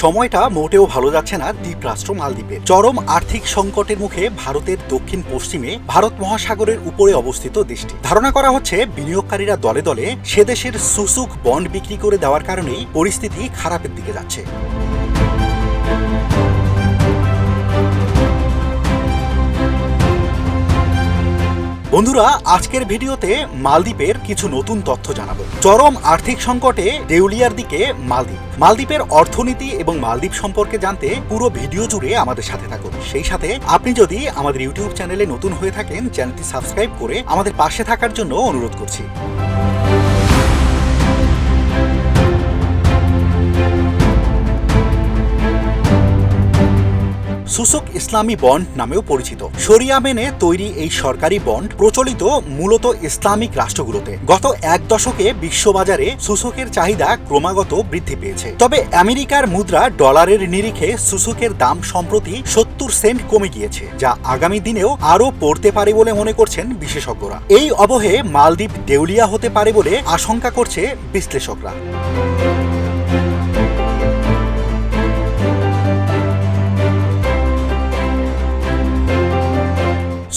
সময়টা মোটেও ভালো যাচ্ছে না দ্বীপরাষ্ট্র মালদ্বীপে। চরম আর্থিক সংকটের মুখে ভারতের দক্ষিণ পশ্চিমে ভারত মহাসাগরের উপরে অবস্থিত দেশটি। ধারণা করা হচ্ছে বিনিয়োগকারীরা দলে দলে সে দেশের সুসুক বন্ড বিক্রি করে দেওয়ার কারণেই পরিস্থিতি খারাপের দিকে যাচ্ছে। বন্ধুরা, আজকের ভিডিওতে মালদ্বীপের কিছু নতুন তথ্য জানাবো। চরম আর্থিক সংকটে দেউলিয়ার দিকে মালদ্বীপের অর্থনীতি এবং মালদ্বীপ সম্পর্কে জানতে পুরো ভিডিও জুড়ে আমাদের সাথে থাকুন। সেই সাথে আপনি যদি আমাদের ইউটিউব চ্যানেলে নতুন হয়ে থাকেন, চ্যানেলটি সাবস্ক্রাইব করে আমাদের পাশে থাকার জন্য অনুরোধ করছি। সুসুক ইসলামী বন্ড নামেও পরিচিত। শরিয়া মেনে তৈরি এই সরকারি বন্ড প্রচলিত মূলত ইসলামিক রাষ্ট্রগুলোতে। গত এক দশকে বিশ্ববাজারে সুসুকের চাহিদা ক্রমাগত বৃদ্ধি পেয়েছে। তবে আমেরিকার মুদ্রা ডলারের নিরিখে সুসুকের দাম সম্প্রতি 70 সেন্ট কমে গিয়েছে, যা আগামী দিনেও আরও পড়তে পারে বলে মনে করছেন বিশেষজ্ঞরা। এই অবহে মালদ্বীপ দেউলিয়া হতে পারে বলে আশঙ্কা করছে বিশ্লেষকরা।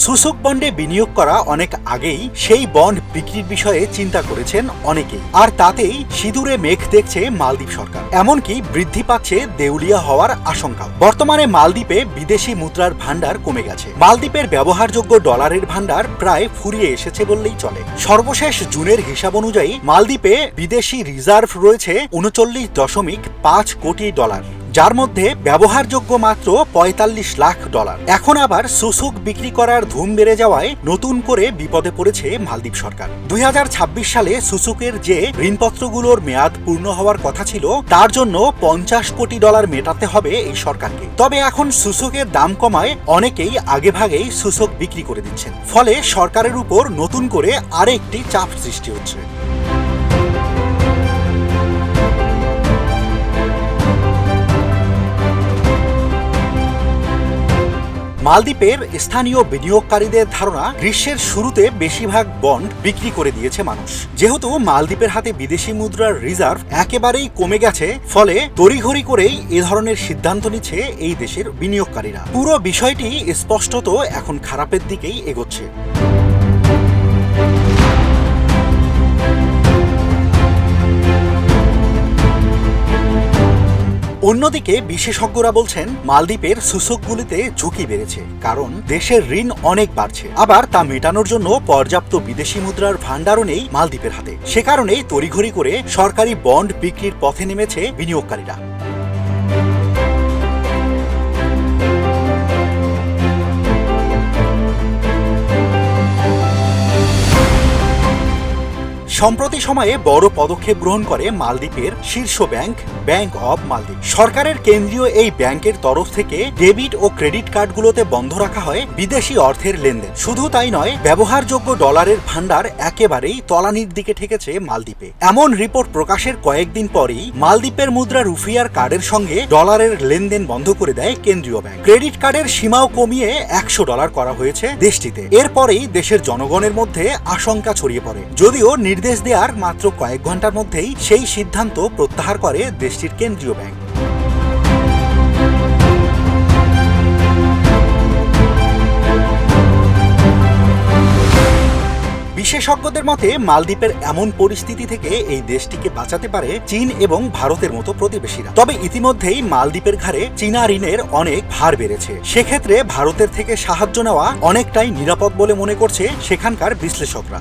সুসুক বন্ডে বিনিয়োগ করা অনেক আগেই সেই বন্ড বিক্রির বিষয়ে চিন্তা করেছেন অনেকেই, আর তাতেই সিঁদুরে মেঘ দেখছে মালদ্বীপ সরকার। এমনকি বৃদ্ধি পাচ্ছে দেউলিয়া হওয়ার আশঙ্কা। বর্তমানে মালদ্বীপে বিদেশি মুদ্রার ভান্ডার কমে গেছে। মালদ্বীপের ব্যবহারযোগ্য ডলারের ভান্ডার প্রায় ফুরিয়ে এসেছে বললেই চলে। সর্বশেষ জুনের হিসাব অনুযায়ী মালদ্বীপে বিদেশি রিজার্ভ রয়েছে ৩৯.৫ কোটি ডলার, যার মধ্যে ব্যবহারযোগ্য মাত্র ৪৫ লাখ ডলার। এখন আবার সুসুক বিক্রি করার ধুম বেড়ে যাওয়ায় নতুন করে বিপদে পড়েছে মালদ্বীপ সরকার। ২০২৬ সালে সুসুকের যে ঋণপত্রগুলোর মেয়াদ পূর্ণ হওয়ার কথা ছিল, তার জন্য ৫০ কোটি ডলার মেটাতে হবে এই সরকারকে। তবে এখন সুসুকের দাম কমায় অনেকেই আগেভাগেই সুসুক বিক্রি করে দিচ্ছেন। ফলে সরকারের উপর নতুন করে আরেকটি চাপ সৃষ্টি হচ্ছে। মালদ্বীপের স্থানীয় বিনিয়োগকারীদের ধারণা, গ্রীষ্মের শুরুতে বেশিরভাগ বন্ড বিক্রি করে দিয়েছে মানুষ। যেহেতু মালদ্বীপের হাতে বিদেশি মুদ্রার রিজার্ভ একেবারেই কমে গেছে, ফলে তড়িঘড়ি করেই এ ধরনের সিদ্ধান্ত নিচ্ছে এই দেশের বিনিয়োগকারীরা। পুরো বিষয়টি স্পষ্টত এখন খারাপের দিকেই এগোচ্ছে। অন্যদিকে বিশেষজ্ঞরা বলছেন, মালদ্বীপের সুসুকগুলিতে ঝুঁকি বেড়েছে, কারণ দেশের ঋণ অনেক বাড়ছে। আবার তা মেটানোর জন্য পর্যাপ্ত বিদেশি মুদ্রার ভান্ডারও নেই মালদ্বীপের হাতে। সে কারণেই তড়িঘড়ি করে সরকারি বন্ড বিক্রির পথে নেমেছে বিনিয়োগকারীরা। সম্প্রতি সময়ে বড় পদক্ষেপ গ্রহণ করে মালদ্বীপের শীর্ষ ব্যাংক অব মালদ্বীপ। সরকারের কেন্দ্রীয় এই ব্যাংকের তরফ থেকে ডেবিট ও ক্রেডিট কার্ডগুলোতে বন্ধ রাখা হয় বিদেশি অর্থের লেনদেন। শুধু তাই নয়, ব্যবহারযোগ্য ডলারের ভান্ডার একেবারেই তলানির দিকে ঠেকেছে মালদ্বীপে। এমন রিপোর্ট প্রকাশের কয়েকদিন পরেই মালদ্বীপের মুদ্রা রুফিয়ার কার্ডের সঙ্গে ডলারের লেনদেন বন্ধ করে দেয় কেন্দ্রীয় ব্যাংক। ক্রেডিট কার্ডের সীমাও কমিয়ে $100 করা হয়েছে দেশটিতে। এরপরেই দেশের জনগণের মধ্যে আশঙ্কা ছড়িয়ে পড়ে। যদিও নির্দেশ দেওয়ার মাত্র কয়েক ঘন্টার মধ্যেই সেই সিদ্ধান্ত প্রত্যাহার করে দেশটির কেন্দ্রীয় ব্যাংক। বিশেষজ্ঞদের মতে, মালদ্বীপের এমন পরিস্থিতি থেকে এই দেশটিকে বাঁচাতে পারে চীন এবং ভারতের মতো প্রতিবেশীরা। তবে ইতিমধ্যেই মালদ্বীপের ঘাড়ে চীনা ঋণের অনেক ভার বেড়েছে। সেক্ষেত্রে ভারতের থেকে সাহায্য নেওয়া অনেকটাই নিরাপদ বলে মনে করছে সেখানকার বিশ্লেষকরা।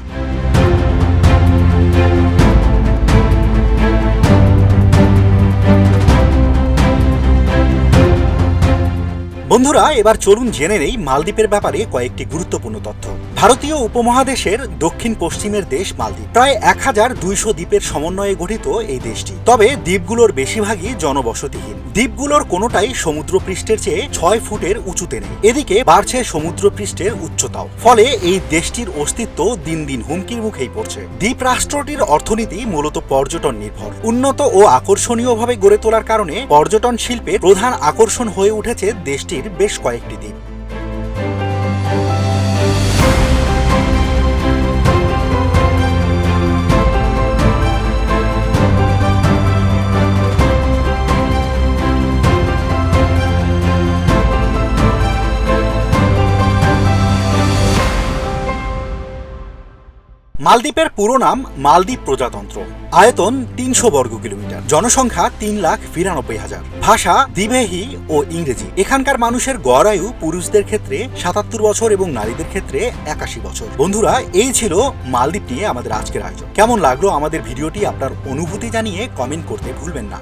বন্ধুরা, এবার চলুন জেনে নেই মালদ্বীপের ব্যাপারে কয়েকটি গুরুত্বপূর্ণ তথ্য। ভারতীয় উপমহাদেশের দক্ষিণ পশ্চিমের দেশ মালদ্বীপ। প্রায় 1200 দ্বীপের সমন্বয়ে গঠিত এই দেশটি। তবে দ্বীপগুলোর বেশিরভাগই জনবসতিহীন। দ্বীপগুলোর কোনোটাই সমুদ্রপৃষ্ঠের চেয়ে 6 ফুটের উঁচুতে নেই। এদিকে বাড়ছে সমুদ্রপৃষ্ঠের উচ্চতাও। ফলে এই দেশটির অস্তিত্ব দিন দিন হুমকির মুখেই পড়ছে। দ্বীপ রাষ্ট্রটির অর্থনীতি মূলত পর্যটন নির্ভর। উন্নত ও আকর্ষণীয়ভাবে গড়ে তোলার কারণে পর্যটন শিল্পের প্রধান আকর্ষণ হয়ে উঠেছে দেশটির বেশ কয়েকটি দ্বীপ। মালদ্বীপের পুরো নাম মালদ্বীপ প্রজাতন্ত্র। আয়তন 300 বর্গ কিলোমিটার, জনসংখ্যা 3,92,000, ভাষা দ্বিবেহী ও ইংরেজি। এখানকার মানুষের গড় আয়ু পুরুষদের ক্ষেত্রে 77 বছর এবং নারীদের ক্ষেত্রে 81 বছর। বন্ধুরা, এই ছিল মালদ্বীপ নিয়ে আমাদের আজকের আয়োজন। কেমন লাগলো আমাদের ভিডিওটি? আপনার অনুভূতি জানিয়ে কমেন্ট করতে ভুলবেন না।